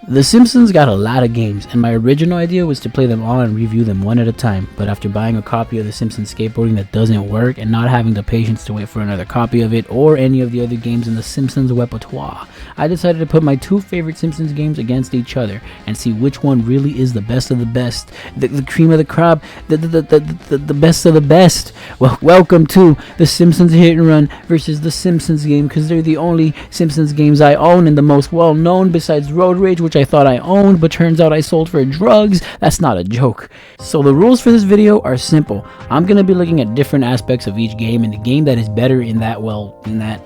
The Simpsons got a lot of games, and my original idea was to play them all and review them one at a time, but after buying a copy of The Simpsons Skateboarding that doesn't work and not having the patience to wait for another copy of it or any of the other games in The Simpsons repertoire, I decided to put my two favorite Simpsons games against each other and see which one really is the best of the best, the cream of the crop, the best of the best. Well, welcome to The Simpsons Hit and Run versus The Simpsons game, because they're the only Simpsons games I own and the most well known besides Road Rage, which I thought I owned, but turns out I sold for drugs. That's not a joke. So the rules for this video are simple. I'm going to be looking at different aspects of each game, and the game that is better in that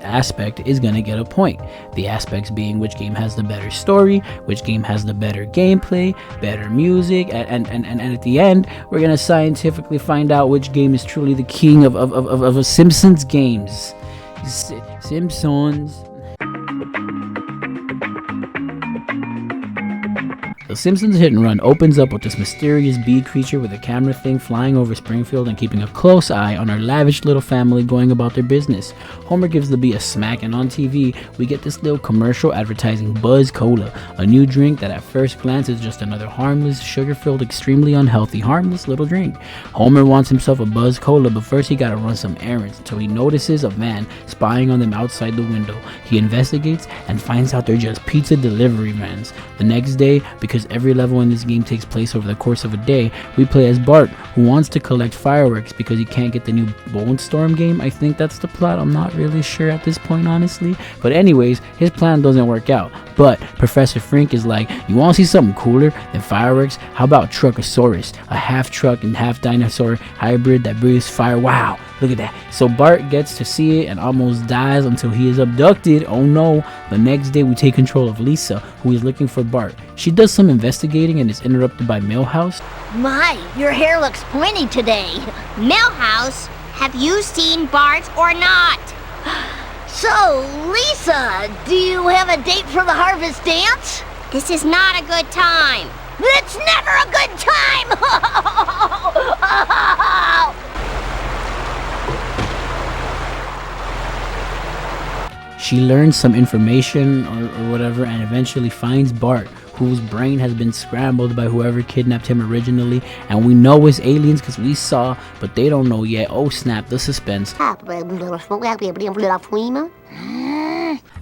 aspect is going to get a point. The aspects being which game has the better story, which game has the better gameplay, better music, and at the end, we're going to scientifically find out which game is truly the king of a Simpsons games. Simpsons. The Simpsons Hit and Run opens up with this mysterious bee creature with a camera thing flying over Springfield and keeping a close eye on our lavish little family going about their business. Homer gives the bee a smack, and on TV, we get this little commercial advertising Buzz Cola, a new drink that at first glance is just another harmless, sugar-filled, extremely unhealthy, harmless little drink. Homer wants himself a Buzz Cola, but first he gotta run some errands until he notices a van spying on them outside the window. He investigates and finds out they're just pizza delivery vans. The next day, because every level in this game takes place over the course of a day, we play as Bart, who wants to collect fireworks because he can't get the new Bone Storm game. I think that's the plot. I'm not really sure at this point, honestly. But anyways, his plan doesn't work out. But Professor Frink is like, you want to see something cooler than fireworks? How about Truckosaurus, a half truck and half dinosaur hybrid that breathes fire? Wow, look at that. So Bart gets to see it and almost dies until he is abducted. Oh no. The next day we take control of Lisa, who is looking for Bart. She does some investigating and is interrupted by Milhouse. My, your hair looks pointy today. Milhouse, have you seen Bart or not? So, Lisa, do you have a date for the harvest dance? This is not a good time. It's never a good time! She learns some information or whatever and eventually finds Bart, whose brain has been scrambled by whoever kidnapped him originally, and we know it's aliens because we saw, but they don't know yet. Oh snap, the suspense.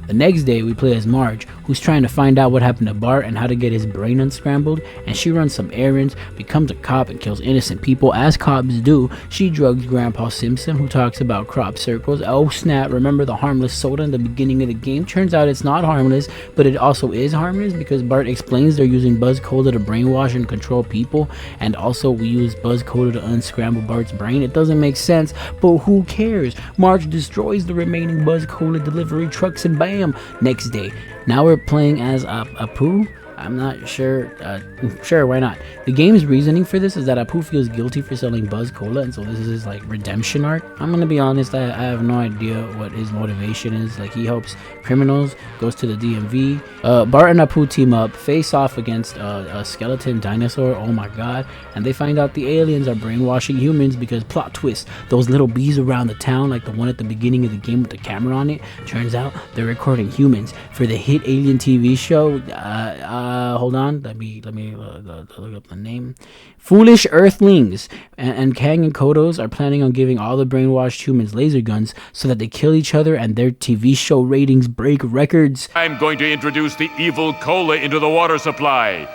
The next day, we play as Marge, who's trying to find out what happened to Bart and how to get his brain unscrambled, and she runs some errands, becomes a cop, and kills innocent people, as cops do. She drugs Grandpa Simpson, who talks about crop circles. Oh snap, remember the harmless soda in the beginning of the game? Turns out it's not harmless, but it also is harmless because Bart explains they're using Buzz Cola to brainwash and control people, and also we use Buzz Cola to unscramble Bart's brain. It doesn't make sense, but who cares? Marge destroys the remaining Buzz Cola delivery trucks and bam! Next day. Now we're playing as Apu. I'm not sure. Sure, why not? The game's reasoning for this is that Apu feels guilty for selling Buzz Cola, and so this is his like redemption arc. I'm gonna be honest, I have no idea what his motivation is. Like, he helps criminals, goes to the DMV. Bart and Apu team up, face off against a skeleton dinosaur. Oh my god! And they find out the aliens are brainwashing humans because, plot twist, those little bees around the town, like the one at the beginning of the game with the camera on it, turns out they're recording humans for the hit Alien TV show. Hold on, let me look up the name. Foolish Earthlings. And Kang and Kodos are planning on giving all the brainwashed humans laser guns so that they kill each other and their TV show ratings break records. I'm going to introduce the evil cola into the water supply.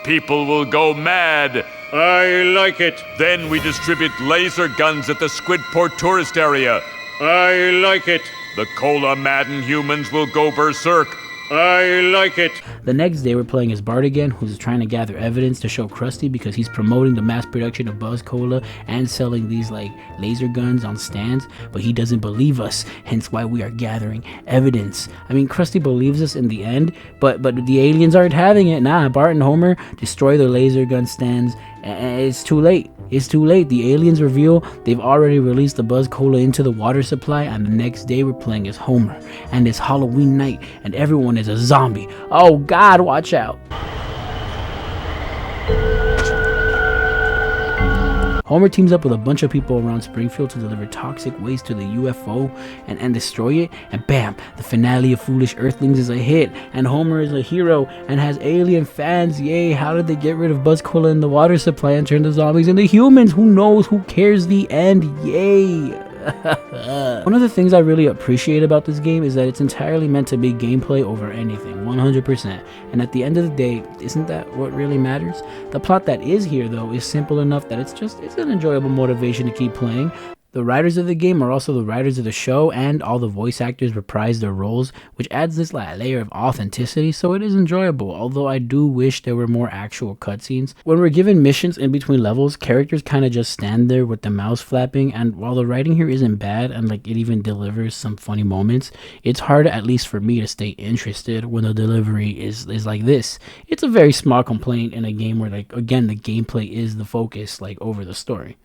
People will go mad. I like it. Then we distribute laser guns at the Squidport tourist area. I like it. The cola-maddened humans will go berserk. I like it. The next day, we're playing as Bart again, who's trying to gather evidence to show Krusty because he's promoting the mass production of Buzz Cola and selling these like laser guns on stands, but he doesn't believe us, hence why we are gathering evidence. I mean, Krusty believes us in the end, but the aliens aren't having it. Nah, Bart and Homer destroy the laser gun stands, and it's too late. It's too late. The aliens reveal they've already released the Buzz Cola into the water supply, and the next day we're playing as Homer, and it's Halloween night, and everyone is a zombie. Oh God, watch out. Homer teams up with a bunch of people around Springfield to deliver toxic waste to the UFO and destroy it, and bam, the finale of Foolish Earthlings is a hit, and Homer is a hero and has alien fans. Yay! How did they get rid of Buzz Cola in the water supply and turn the zombies into humans? Who knows? Who cares? The end. Yay! One of the things I really appreciate about this game is that it's entirely meant to be gameplay over anything, 100%. And at the end of the day, isn't that what really matters? The plot that is here, though, is simple enough that it's an enjoyable motivation to keep playing. The writers of the game are also the writers of the show, and all the voice actors reprise their roles, which adds this layer of authenticity, so it is enjoyable, although I do wish there were more actual cutscenes. When we're given missions in between levels, characters kind of just stand there with the mouse flapping, and while the writing here isn't bad, and like it even delivers some funny moments, it's hard, at least for me, to stay interested when the delivery is like this. It's a very small complaint in a game where, like, again, the gameplay is the focus, like, over the story.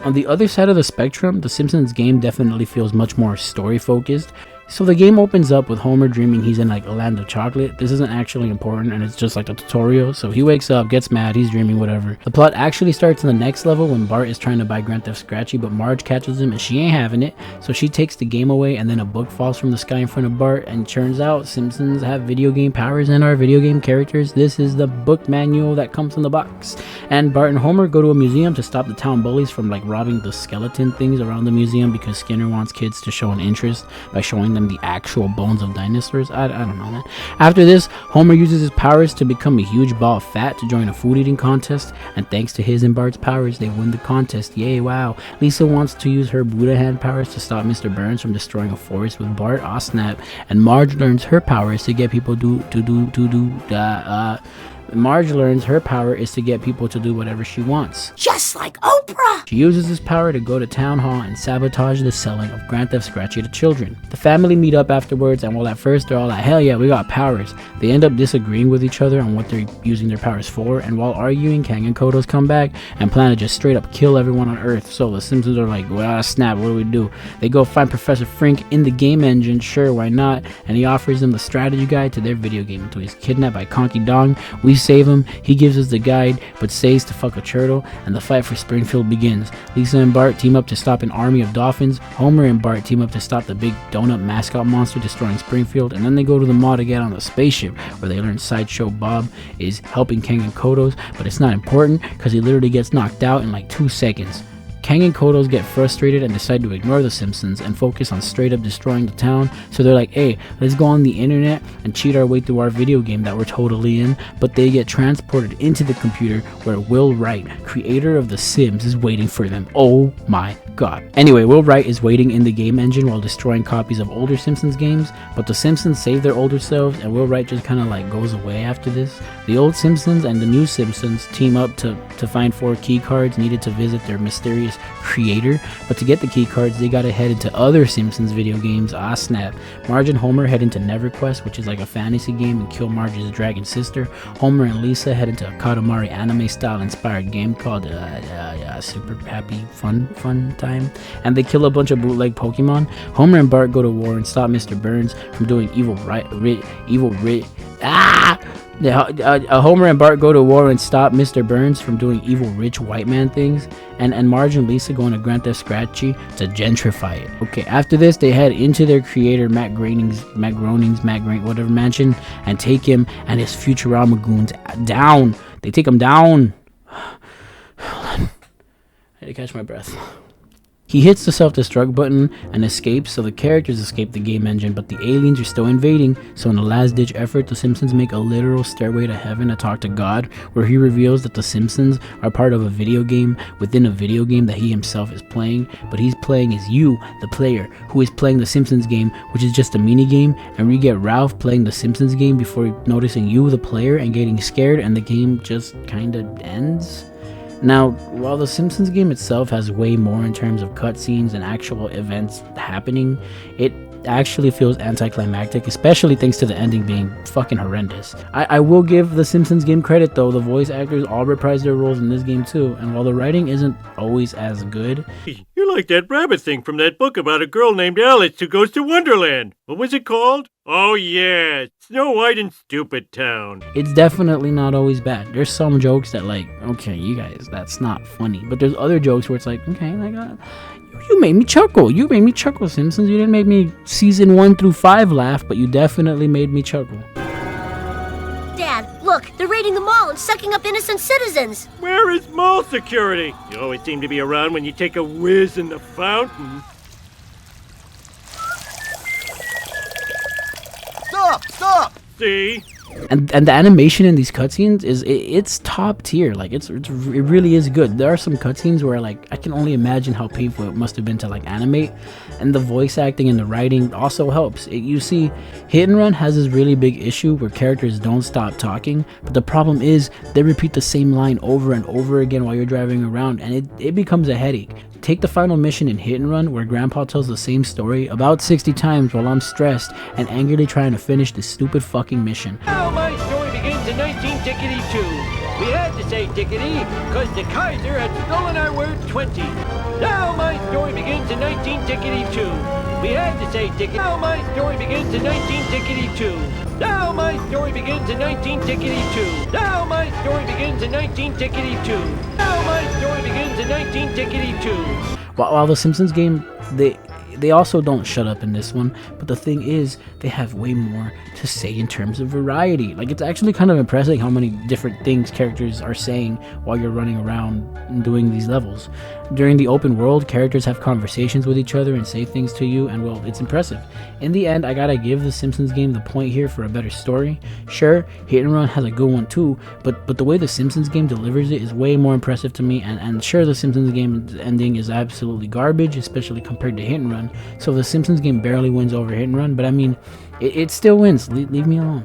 On the other side of the spectrum, the Simpsons game definitely feels much more story focused. So the game opens up with Homer dreaming he's in like a land of chocolate. This isn't actually important, and it's just like a tutorial. So he wakes up, gets mad, he's dreaming, whatever. The plot actually starts in the next level when Bart is trying to buy Grand Theft Scratchy, but Marge catches him and she ain't having it. So she takes the game away, and then a book falls from the sky in front of Bart, and turns out Simpsons have video game powers and are video game characters. This is the book manual that comes in the box. And Bart and Homer go to a museum to stop the town bullies from like robbing the skeleton things around the museum, because Skinner wants kids to show an interest by showing them the actual bones of dinosaurs. I don't know, man. After this, Homer uses his powers to become a huge ball of fat to join a food eating contest, and thanks to his and Bart's powers, they win the contest. Yay, wow. Lisa wants to use her Buddha hand powers to stop Mr. Burns from destroying a forest with Bart. Aw, snap. And Marge learns her powers to get people Marge learns her power is to get people to do whatever she wants. Just like Oprah! She uses this power to go to town hall and sabotage the selling of Grand Theft Scratchy to children. The family meet up afterwards, and while at first they're all like, hell yeah, we got powers, they end up disagreeing with each other on what they're using their powers for, and while arguing, Kang and Kodos come back and plan to just straight up kill everyone on Earth. So the Simpsons are like, well, snap, what do we do? They go find Professor Frink in the game engine, sure, why not, and he offers them the strategy guide to their video game until he's kidnapped by Conky Dong. We save him, he gives us the guide, but says to fuck a turtle, and the fight for Springfield begins. Lisa and Bart team up to stop an army of dolphins, Homer and Bart team up to stop the big donut mascot monster destroying Springfield, and then they go to the mall to get on the spaceship, where they learn Sideshow Bob is helping Kang and Kodos, but it's not important, because he literally gets knocked out in like 2 seconds. Kang and Kodos get frustrated and decide to ignore the Simpsons and focus on straight up destroying the town, so they're like, hey, let's go on the internet and cheat our way through our video game that we're totally in, but they get transported into the computer where Will Wright, creator of The Sims, is waiting for them. Oh my god. Anyway, Will Wright is waiting in the game engine while destroying copies of older Simpsons games, but the Simpsons save their older selves, and Will Wright just kind of like goes away after this. The old Simpsons and the new Simpsons team up to find 4 key cards needed to visit their mysterious creator, but to get the key cards they gotta head into other Simpsons video games. Ah, snap. Marge and Homer head into NeverQuest, which is like a fantasy game, and kill Marge's dragon sister. Homer and Lisa head into a Katamari anime style inspired game called Super Happy Fun Time, and they kill a bunch of bootleg Pokemon. Homer and Bart go to war and stop Mr. Burns from doing Homer and Bart go to war and stop Mr. Burns from doing evil rich white man things, and Marge and Lisa go into Grand Theft Scratchy to gentrify it. Okay, after this, they head into their creator Matt Groening's whatever mansion, and take him and his Futurama goons down. They take him down. Hold on. I had to catch my breath. He hits the self-destruct button and escapes, so the characters escape the game engine, but the aliens are still invading. So in a last-ditch effort, the Simpsons make a literal stairway to heaven to talk to God, where he reveals that the Simpsons are part of a video game within a video game that he himself is playing, but he's playing as you, the player, who is playing the Simpsons game, which is just a mini-game, and we get Ralph playing the Simpsons game before noticing you, the player, and getting scared, and the game just kinda ends. Now, while the Simpsons game itself has way more in terms of cutscenes and actual events happening, it actually feels anticlimactic, especially thanks to the ending being fucking horrendous. I will give the Simpsons game credit though, the voice actors all reprise their roles in this game too, and while the writing isn't always as good... You're like that rabbit thing from that book about a girl named Alice who goes to Wonderland. What was it called? Oh yeah, Snow White and Stupid Town. It's definitely not always bad. There's some jokes that like, okay, you guys, that's not funny. But there's other jokes where it's like, okay, like, you made me chuckle. You made me chuckle, Simpsons. You didn't make me season 1 through 5 laugh, but you definitely made me chuckle. Dad, look, they're raiding the mall and sucking up innocent citizens. Where is mall security? You always seem to be around when you take a whiz in the fountain. Stop! See? And the animation in these cutscenes it's top tier. Like it really is good. There are some cutscenes where like I can only imagine how painful it must have been to like animate, and the voice acting and the writing also helps. You see, Hit and Run has this really big issue where characters don't stop talking, but the problem is they repeat the same line over and over again while you're driving around, and it becomes a headache. Take the final mission in Hit and Run where Grandpa tells the same story about 60 times while I'm stressed and angrily trying to finish this stupid fucking mission. Now my story begins in 19-2. We had to say dickety because the Kaiser had stolen our word 20. Now my story begins in 19-2. We had to say dickety. Now my story begins in 19-2. Now my story begins in 19-2. Now my story begins in 19-2. Now my story begins in 19-2. While the Simpsons game, they also don't shut up in this one, but the thing is, they have way more to say in terms of variety. Like, it's actually kind of impressive how many different things characters are saying while you're running around and doing these levels. During the open world, characters have conversations with each other and say things to you, and well, it's impressive. In the end, I gotta give the Simpsons game the point here for a better story. Sure, Hit and Run has a good one too, but the way the Simpsons game delivers it is way more impressive to me, and sure, the Simpsons game ending is absolutely garbage, especially compared to Hit and Run, so the Simpsons game barely wins over Hit and Run, but I mean, it still wins. Leave me alone.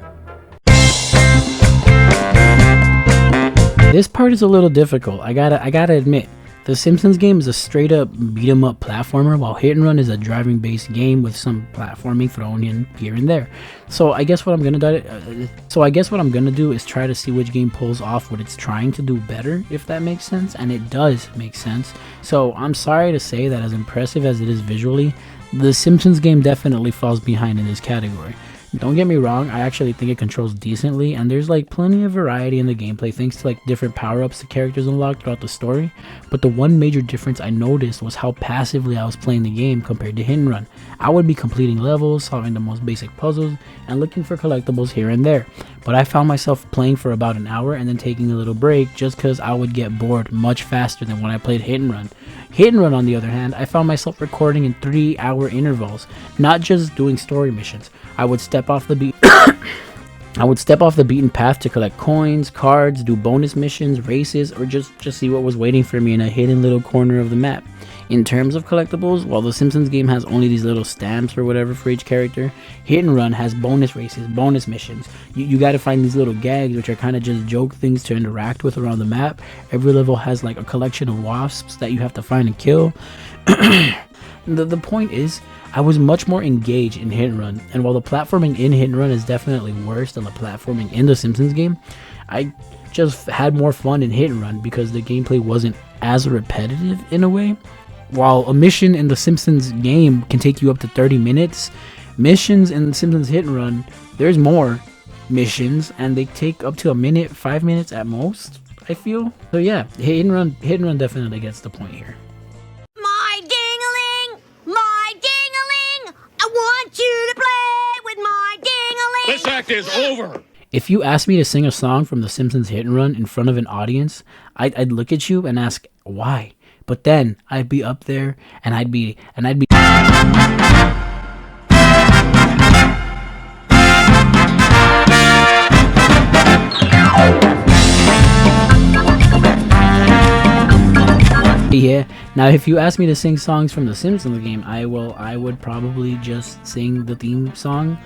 This part is a little difficult, I gotta admit. The Simpsons game is a straight up beat 'em up platformer, while Hit and Run is a driving based game with some platforming thrown in here and there. So I guess what I'm gonna do is try to see which game pulls off what it's trying to do better, if that makes sense, and it does make sense. So I'm sorry to say that as impressive as it is visually, the Simpsons game definitely falls behind in this category. Don't get me wrong, I actually think it controls decently, and there's like plenty of variety in the gameplay thanks to like different power-ups the characters unlock throughout the story, but the one major difference I noticed was how passively I was playing the game compared to Hit and Run. I would be completing levels, solving the most basic puzzles, and looking for collectibles here and there, but I found myself playing for about an hour and then taking a little break just because I would get bored much faster than when I played Hit and Run. Hit and Run, on the other hand, I found myself recording in 3-hour intervals, not just doing story missions. I would step off the beaten path to collect coins, cards, do bonus missions, races, or just see what was waiting for me in a hidden little corner of the map. In terms of collectibles, while the Simpsons game has only these little stamps or whatever for each character, Hit and Run has bonus races, bonus missions. You gotta find these little gags, which are kind of just joke things to interact with around the map. Every level has like a collection of wasps that you have to find and kill. The point is, I was much more engaged in Hit and Run, and while the platforming in Hit and Run is definitely worse than the platforming in the Simpsons game, I just had more fun in Hit and Run because the gameplay wasn't as repetitive in a way. While a mission in the Simpsons game can take you up to 30 minutes, missions in the Simpsons Hit and Run, there's more missions, and they take up to a minute, 5 minutes at most, I feel. So yeah, Hit and Run definitely gets the point here. My ding-a-ling! My ding-a-ling! I want you to play with my ding-a-ling! This act is over! If you asked me to sing a song from the Simpsons Hit and Run in front of an audience, I'd look at you and ask, why? But then I'd be up there and I'd be yeah. Now if you ask me to sing songs from the Simpsons game, I would probably just sing the theme song.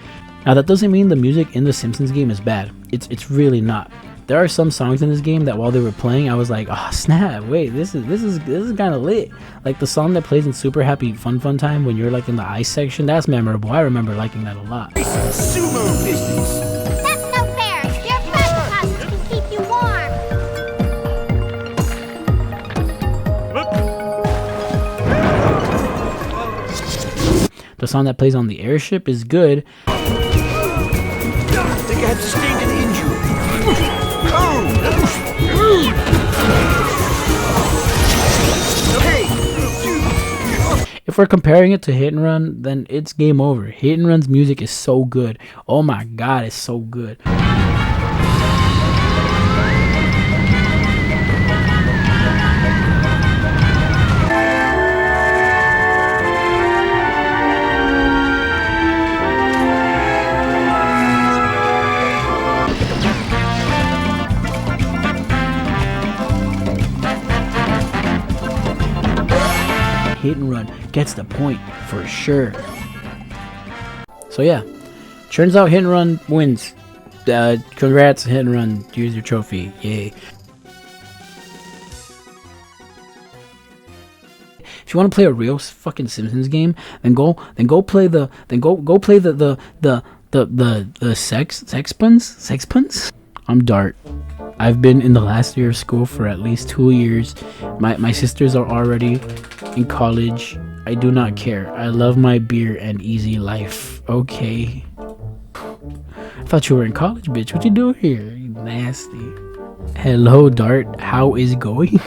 Now that doesn't mean the music in the Simpsons game is bad. It's really not. There are some songs in this game that while they were playing, I was like, oh snap, wait, this is kind of lit. Like the song that plays in Super Happy Fun Time when you're like in the ice section, that's memorable. I remember liking that a lot. Sumo business. That's no fair. Your fast passes can keep you warm. The song that plays on the airship is good. think I have sustained an injury. Hey! If we're comparing it to Hit and Run, then it's game over. Hit and Run's music is so good. Oh my god, it's so good. Hit and Run gets the point for sure. So yeah, turns out Hit and Run wins. Congrats, Hit and Run. Here's your trophy. Yay. If you want to play a real fucking Simpsons game, then go play the Sexpans. I'm Dart. I've been in the last year of school for at least 2 years. My sisters are already in college. I do not care. I love my beer and easy life. Okay. I thought you were in college, bitch. What you doing here? You nasty. Hello, Dart. How is it going?